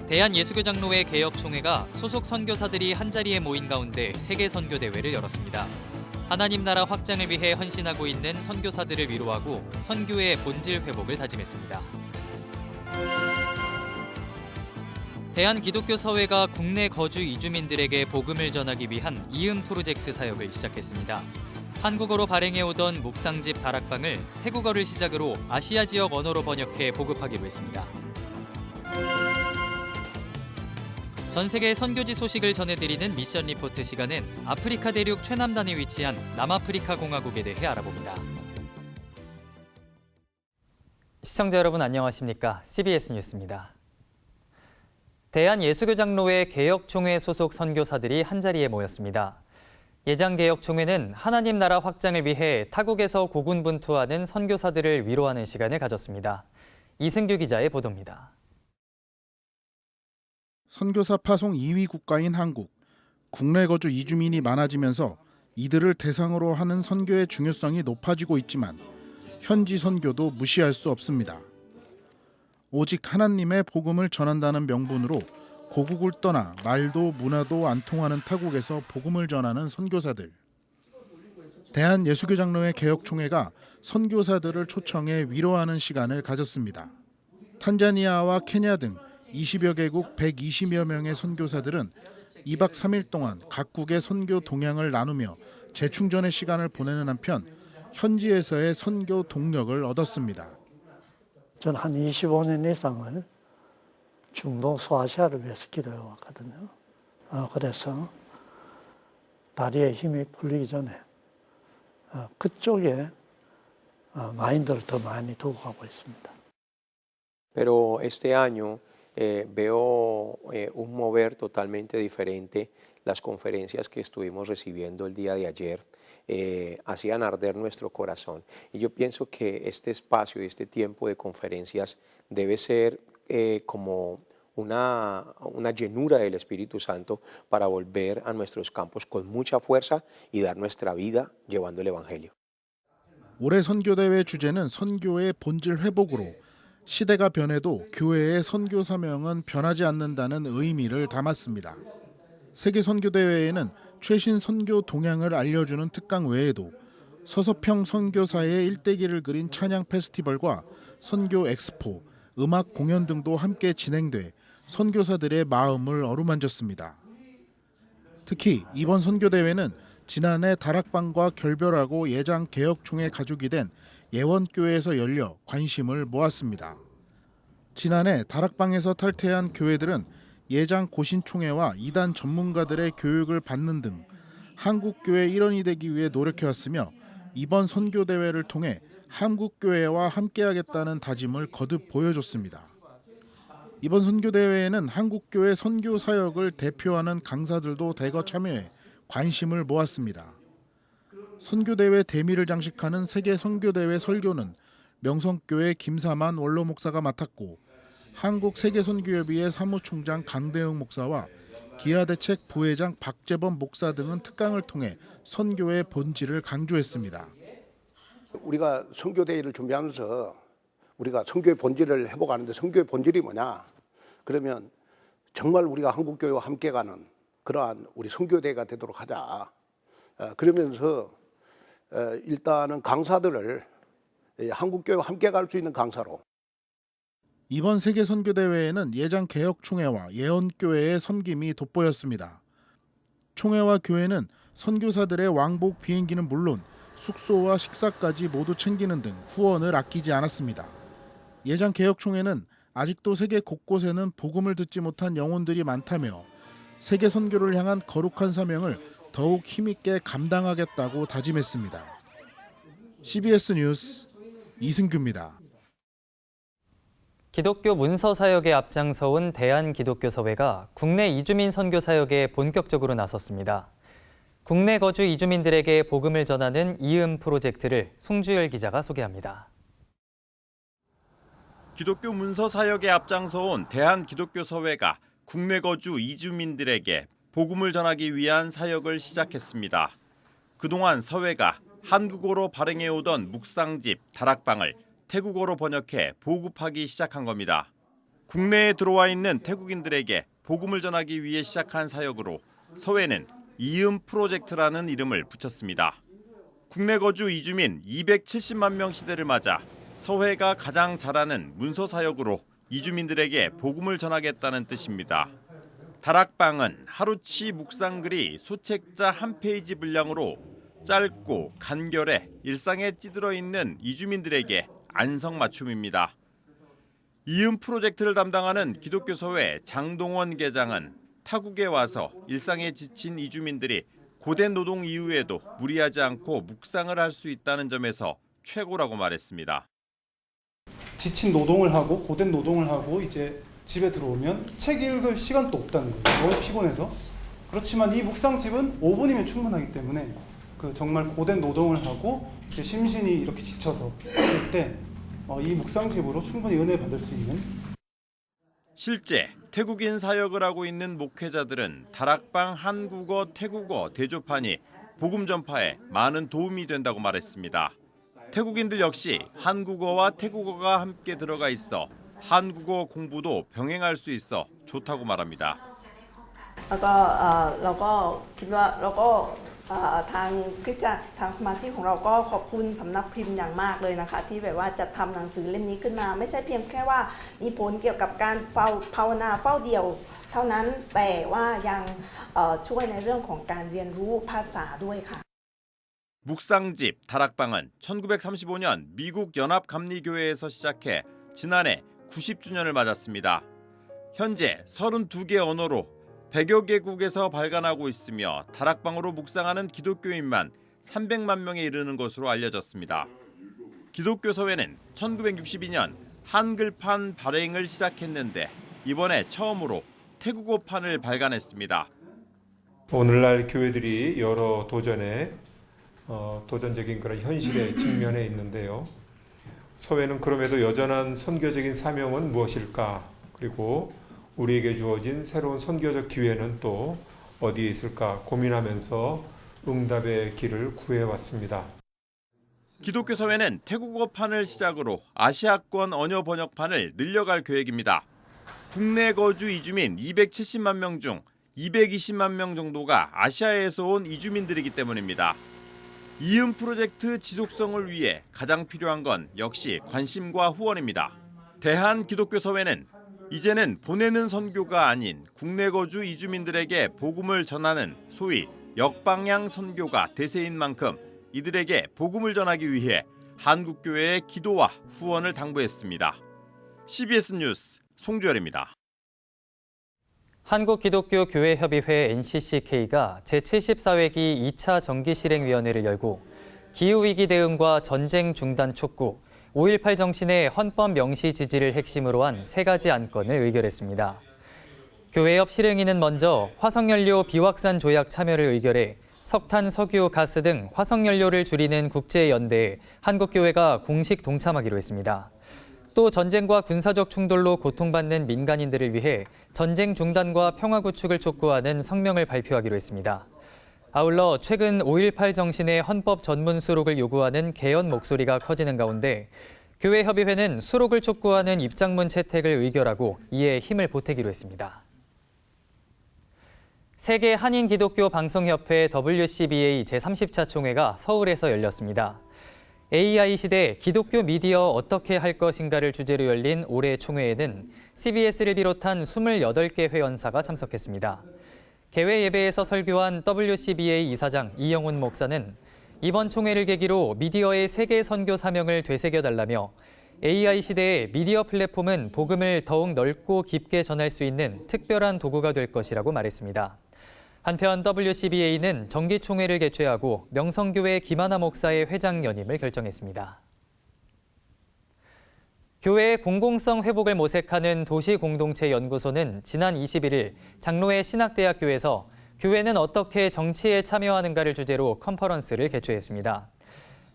대한예수교장로회 개혁총회가 소속 선교사들이 한자리에 모인 가운데 세계 선교 대회를 열었습니다. 하나님 나라 확장을 위해 헌신하고 있는 선교사들을 위로하고 선교의 본질 회복을 다짐했습니다. 대한기독교서회가 국내 거주 이주민들에게 복음을 전하기 위한 이음 프로젝트 사역을 시작했습니다. 한국어로 발행해오던 묵상집 다락방을 태국어를 시작으로 아시아 지역 언어로 번역해 보급하기로 했습니다. 전 세계 선교지 소식을 전해드리는 미션 리포트 시간은 아프리카 대륙 최남단에 위치한 남아프리카 공화국에 대해 알아봅니다. 시청자 여러분 안녕하십니까? CBS 뉴스입니다. 대한예수교장로회 개혁총회 소속 선교사들이 한자리에 모였습니다. 예장개혁총회는 하나님 나라 확장을 위해 타국에서 고군분투하는 선교사들을 위로하는 시간을 가졌습니다. 이승규 기자의 보도입니다. 선교사 파송 2위 국가인 한국, 국내 거주 이주민이 많아지면서 이들을 대상으로 하는 선교의 중요성이 높아지고 있지만 현지 선교도 무시할 수 없습니다. 오직 하나님의 복음을 전한다는 명분으로 고국을 떠나 말도 문화도 안 통하는 타국에서 복음을 전하는 선교사들. 대한예수교장로회 개혁총회가 선교사들을 초청해 위로하는 시간을 가졌습니다. 탄자니아와 케냐 등 20여 개국 120여 명의 선교사들은 2박 3일 동안 각국의 선교 동향을 나누며 재충전의 시간을 보내는 한편 현지에서의 선교 동력을 얻었습니다. 저는 한 25년 이상을 중동 소아시아를 위해서 기도해 왔거든요. 그래서 다리에 힘이 풀리기 전에 그쪽에 마인드를 더 많이 두고 가고 있습니다. Pero este año veo un mover totalmente diferente. Las conferencias que estuvimos recibiendo el día de ayer hacían arder nuestro corazón. Y yo pienso que este espacio y este tiempo de conferencias debe ser como una llenura del Espíritu Santo para volver a nuestros campos con mucha fuerza y dar nuestra vida llevando el Evangelio. 올해 선교대회 주제는 선교의 본질 회복으로 시대가 변해도 교회의 선교 사명은 변하지 않는다는 의미를 담았습니다. 세계 선교대회에는 최신 선교 동향을 알려주는 특강 외에도 서서평 선교사의 일대기를 그린 찬양 페스티벌과 선교 엑스포, 음악 공연 등도 함께 진행돼 선교사들의 마음을 어루만졌습니다. 특히 이번 선교대회는 지난해 다락방과 결별하고 예장 개혁총회 가족이 된 예원교회에서 열려 관심을 모았습니다. 지난해 다락방에서 탈퇴한 교회들은 예장 고신총회와 이단 전문가들의 교육을 받는 등 한국교회 일원이 되기 위해 노력해왔으며 이번 선교대회를 통해 한국교회와 함께하겠다는 다짐을 거듭 보여줬습니다. 이번 선교대회에는 한국교회 선교사역을 대표하는 강사들도 대거 참여해 관심을 모았습니다. 선교대회 대미를 장식하는 세계 선교대회 설교는 명성교회 김사만 원로 목사가 맡았고 한국세계선교협의회 사무총장 강대응 목사와 기아대책 부회장 박재범 목사 등은 특강을 통해 선교의 본질을 강조했습니다. 우리가 선교대회를 준비하면서 우리가 선교의 본질을 회복하는데 선교의 본질이 뭐냐? 그러면 정말 우리가 한국교회와 함께 가는 그러한 우리 선교대회가 되도록 하자. 그러면서 일단은 강사들을 한국교회와 함께 갈 수 있는 강사로. 이번 세계선교대회에는 예장 개혁총회와 예언교회의 섬김이 돋보였습니다. 총회와 교회는 선교사들의 왕복 비행기는 물론 숙소와 식사까지 모두 챙기는 등 후원을 아끼지 않았습니다. 예장 개혁총회는 아직도 세계 곳곳에는 복음을 듣지 못한 영혼들이 많다며 세계 선교를 향한 거룩한 사명을 더욱 힘있게 감당하겠다고 다짐했습니다. CBS 뉴스 이승규입니다. 기독교 문서 사역에 앞장서온 대한기독교서회가 국내 이주민 선교 사역에 본격적으로 나섰습니다. 국내 거주 이주민들에게 복음을 전하는 이음 프로젝트를 송주열 기자가 소개합니다. 기독교 문서 사역에 앞장서온 대한기독교서회가 국내 거주 이주민들에게 복음을 전하기 위한 사역을 시작했습니다. 그동안 서회가 한국어로 발행해오던 묵상집 다락방을 태국어로 번역해 보급하기 시작한 겁니다. 국내에 들어와 있는 태국인들에게 복음을 전하기 위해 시작한 사역으로 서회는 이음 프로젝트라는 이름을 붙였습니다. 국내 거주 이주민 270만 명 시대를 맞아 서회가 가장 잘하는 문서 사역으로 이주민들에게 복음을 전하겠다는 뜻입니다. 다락방은 하루치 묵상글이 소책자 한 페이지 분량으로 짧고 간결해 일상에 찌들어 있는 이주민들에게 안성맞춤입니다. 이음 프로젝트를 담당하는 기독교 서회 장동원 계장은 타국에 와서 일상에 지친 이주민들이 고된 노동 이후에도 무리하지 않고 묵상을 할 수 있다는 점에서 최고라고 말했습니다. 지친 노동을 하고 고된 노동을 하고 이제 집에 들어오면 책 읽을 시간도 없다는 거예요. 너무 피곤해서. 그렇지만 이 묵상집은 5분이면 충분하기 때문에 정말 고된 노동을 하고 이제 심신이 이렇게 지쳐서 왔을 때 이 묵상집으로 충분히 은혜 받을 수 있는. 실제 태국인 사역을 하고 있는 목회자들은 다락방 한국어, 태국어 대조판이 복음 전파에 많은 도움이 된다고 말했습니다. 태국인들 역시 한국어와 태국어가 함께 들어가 있어 한국어 공부도 병행할 수 있어 좋다고 말합니다. แล้วก็เราก็คิดว่าเราก็ทางคริสตจักรทางสมาชิกของเราก็ขอบคุณสำนักพิมพ์อย่างมากเลยนะคะที่แบบว่าจะทำหนังสือเล่มนี้ขึ้นมาไม่ใช่เพียงแค่ว่ามีผลเกี่ยวกับการภาวนาเฝ้าเดี่ยวเท่านั้นแต่ว่ายังช่วยในเรื่องของการเรียนรู้ภาษาด้วยค่ะ 묵상집 다락방은 1935년 미국 연합감리교회에서 시작해 지난해 90주년을 맞았습니다. 현재 32개 언어로 100여 개국에서 발간하고 있으며 다락방으로 묵상하는 기독교인만 300만 명에 이르는 것으로 알려졌습니다. 기독교 서회는 1962년 한글판 발행을 시작했는데 이번에 처음으로 태국어판을 발간했습니다. 오늘날 교회들이 여러 도전적인 그런 현실에 직면해 있는데요. 서회는 그럼에도 여전한 선교적인 사명은 무엇일까? 그리고 우리에게 주어진 새로운 선교적 기회는 또 어디에 있을까 고민하면서 응답의 길을 구해왔습니다. 기독교 서회는 태국어판을 시작으로 아시아권 언어 번역판을 늘려갈 계획입니다. 국내 거주 이주민 270만 명 중 220만 명 정도가 아시아에서 온 이주민들이기 때문입니다. 이음 프로젝트 지속성을 위해 가장 필요한 건 역시 관심과 후원입니다. 대한기독교서회는 이제는 보내는 선교가 아닌 국내 거주 이주민들에게 복음을 전하는 소위 역방향 선교가 대세인 만큼 이들에게 복음을 전하기 위해 한국교회의 기도와 후원을 당부했습니다. CBS 뉴스 송주열입니다. 한국기독교교회협의회 NCCK가 제74회기 2차 정기실행위원회를 열고 기후위기 대응과 전쟁 중단 촉구, 5.18 정신의 헌법 명시 지지를 핵심으로 한 3가지 안건을 의결했습니다. 교회협 실행위는 먼저 화석연료 비확산 조약 참여를 의결해 석탄, 석유, 가스 등 화석연료를 줄이는 국제연대에 한국교회가 공식 동참하기로 했습니다. 또 전쟁과 군사적 충돌로 고통받는 민간인들을 위해 전쟁 중단과 평화 구축을 촉구하는 성명을 발표하기로 했습니다. 아울러 최근 5.18 정신의 헌법 전문 수록을 요구하는 개헌 목소리가 커지는 가운데 교회협의회는 수록을 촉구하는 입장문 채택을 의결하고 이에 힘을 보태기로 했습니다. 세계 한인 기독교 방송협회 WCBA 제30차 총회가 서울에서 열렸습니다. AI 시대 기독교 미디어 어떻게 할 것인가를 주제로 열린 올해 총회에는 CBS를 비롯한 28개 회원사가 참석했습니다. 개회 예배에서 설교한 WCBA 이사장 이영훈 목사는 이번 총회를 계기로 미디어의 세계 선교 사명을 되새겨달라며 AI 시대의 미디어 플랫폼은 복음을 더욱 넓고 깊게 전할 수 있는 특별한 도구가 될 것이라고 말했습니다. 한편 WCBA는 정기총회를 개최하고 명성교회 김하나 목사의 회장 연임을 결정했습니다. 교회의 공공성 회복을 모색하는 도시공동체연구소는 지난 21일 장로회 신학대학교에서 교회는 어떻게 정치에 참여하는가를 주제로 컨퍼런스를 개최했습니다.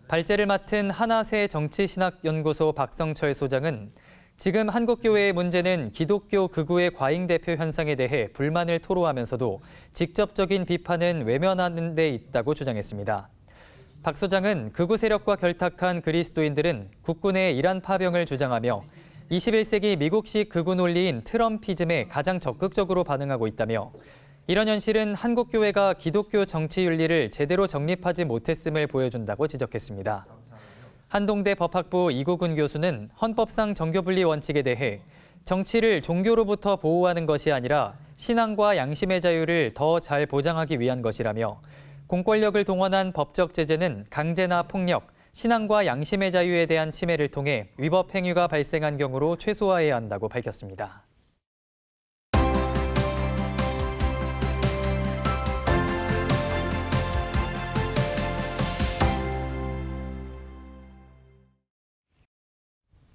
발제를 맡은 하나세 정치신학연구소 박성철 소장은 지금 한국교회의 문제는 기독교 극우의 과잉 대표 현상에 대해 불만을 토로하면서도 직접적인 비판은 외면하는 데 있다고 주장했습니다. 박 소장은 극우 세력과 결탁한 그리스도인들은 국군의 이란 파병을 주장하며 21세기 미국식 극우 논리인 트럼피즘에 가장 적극적으로 반응하고 있다며 이런 현실은 한국 교회가 기독교 정치 윤리를 제대로 정립하지 못했음을 보여준다고 지적했습니다. 한동대 법학부 이구근 교수는 헌법상 정교분리 원칙에 대해 정치를 종교로부터 보호하는 것이 아니라 신앙과 양심의 자유를 더 잘 보장하기 위한 것이라며 공권력을 동원한 법적 제재는 강제나 폭력, 신앙과 양심의 자유에 대한 침해를 통해 위법 행위가 발생한 경우로 최소화해야 한다고 밝혔습니다.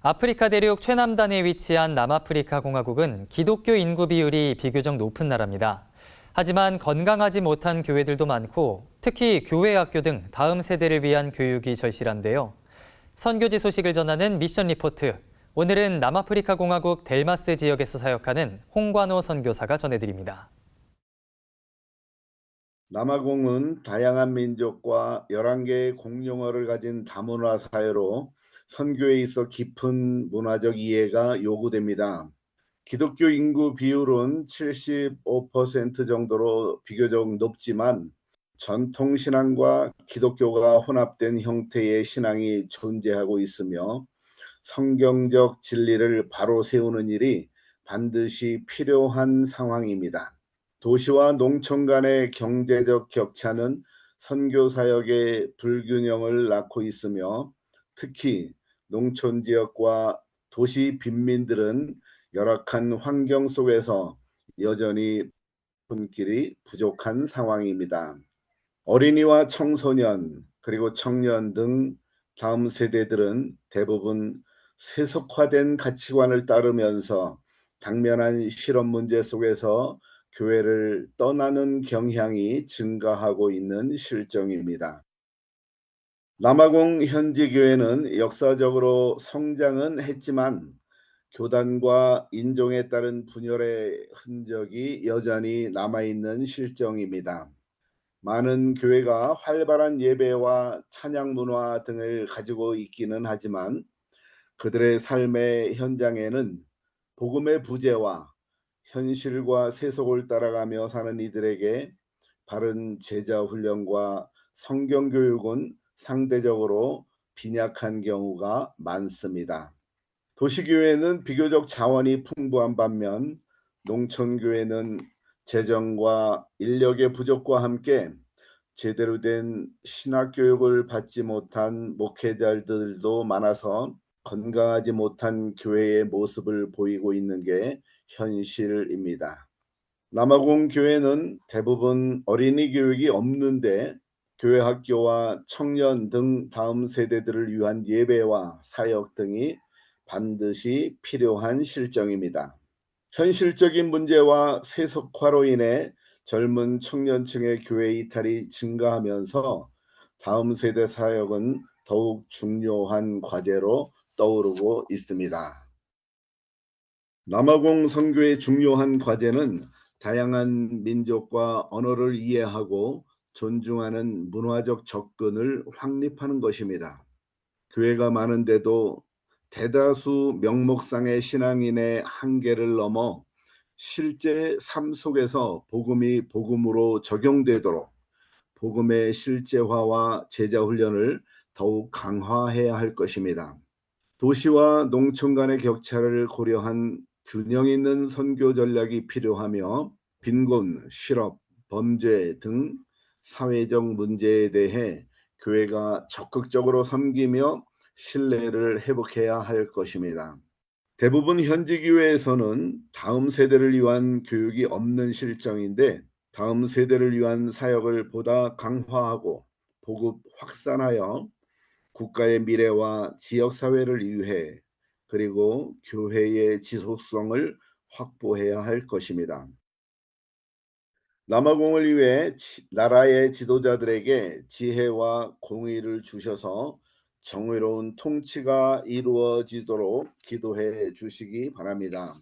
아프리카 대륙 최남단에 위치한 남아프리카 공화국은 기독교 인구 비율이 비교적 높은 나라입니다. 하지만 건강하지 못한 교회들도 많고 특히 교회 학교 등 다음 세대를 위한 교육이 절실한데요. 선교지 소식을 전하는 미션 리포트. 오늘은 남아프리카 공화국 델마스 지역에서 사역하는 홍관호 선교사가 전해드립니다. 남아공은 다양한 민족과 11개의 공용어를 가진 다문화 사회로 선교에 있어 깊은 문화적 이해가 요구됩니다. 기독교 인구 비율은 75% 정도로 비교적 높지만 전통 신앙과 기독교가 혼합된 형태의 신앙이 존재하고 있으며 성경적 진리를 바로 세우는 일이 반드시 필요한 상황입니다. 도시와 농촌 간의 경제적 격차는 선교 사역의 불균형을 낳고 있으며 특히 농촌 지역과 도시 빈민들은 열악한 환경 속에서 여전히 손길이 부족한 상황입니다. 어린이와 청소년 그리고 청년 등 다음 세대들은 대부분 세속화된 가치관을 따르면서 당면한 실업 문제 속에서 교회를 떠나는 경향이 증가하고 있는 실정입니다. 남아공 현지 교회는 역사적으로 성장은 했지만 교단과 인종에 따른 분열의 흔적이 여전히 남아있는 실정입니다. 많은 교회가 활발한 예배와 찬양 문화 등을 가지고 있기는 하지만 그들의 삶의 현장에는 복음의 부재와 현실과 세속을 따라가며 사는 이들에게 바른 제자 훈련과 성경 교육은 상대적으로 빈약한 경우가 많습니다. 도시교회는 비교적 자원이 풍부한 반면 농촌교회는 재정과 인력의 부족과 함께 제대로 된 신학교육을 받지 못한 목회자들도 많아서 건강하지 못한 교회의 모습을 보이고 있는 게 현실입니다. 남아공 교회는 대부분 어린이 교육이 없는데 교회 학교와 청년 등 다음 세대들을 위한 예배와 사역 등이 반드시 필요한 실정입니다. 현실적인 문제와 세속화로 인해 젊은 청년층의 교회 이탈이 증가하면서 다음 세대 사역은 더욱 중요한 과제로 떠오르고 있습니다. 남아공 선교의 중요한 과제는 다양한 민족과 언어를 이해하고 존중하는 문화적 접근을 확립하는 것입니다. 교회가 많은데도 대다수 명목상의 신앙인의 한계를 넘어 실제 삶 속에서 복음이 복음으로 적용되도록 복음의 실제화와 제자 훈련을 더욱 강화해야 할 것입니다. 도시와 농촌 간의 격차를 고려한 균형 있는 선교 전략이 필요하며 빈곤, 실업, 범죄 등 사회적 문제에 대해 교회가 적극적으로 섬기며 신뢰를 회복해야 할 것입니다. 대부분 현지 교회에서는 다음 세대를 위한 교육이 없는 실정인데 다음 세대를 위한 사역을 보다 강화하고 보급 확산하여 국가의 미래와 지역사회를 위해 그리고 교회의 지속성을 확보해야 할 것입니다. 남아공을 위해 나라의 지도자들에게 지혜와 공의를 주셔서 정의로운 통치가 이루어지도록 기도해 주시기 바랍니다.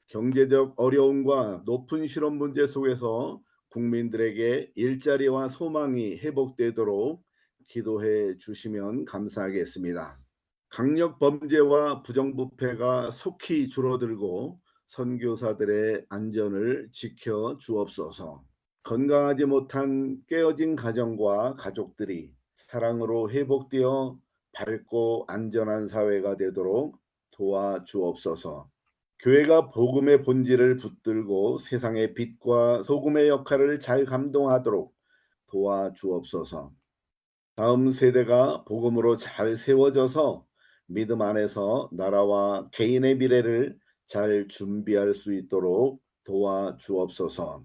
경제적 어려움과 높은 실업 문제 속에서 국민들에게 일자리와 소망이 회복되도록 기도해 주시면 감사하겠습니다. 강력 범죄와 부정부패가 속히 줄어들고 선교사들의 안전을 지켜 주옵소서. 건강하지 못한 깨어진 가정과 가족들이 사랑으로 회복되어 밝고 안전한 사회가 되도록 도와주옵소서. 교회가 복음의 본질을 붙들고 세상의 빛과 소금의 역할을 잘 감당하도록 도와주옵소서. 다음 세대가 복음으로 잘 세워져서 믿음 안에서 나라와 개인의 미래를 잘 준비할 수 있도록 도와주옵소서.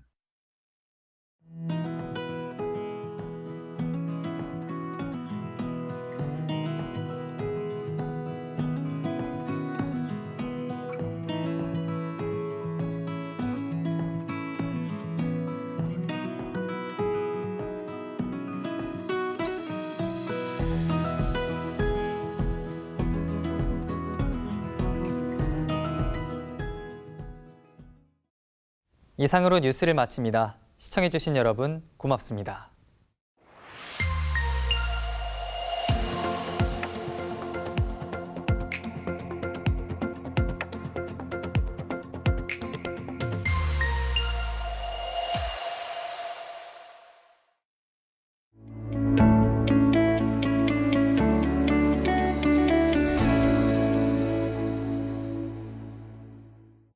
이상으로 뉴스를 마칩니다. 시청해주신 여러분 고맙습니다.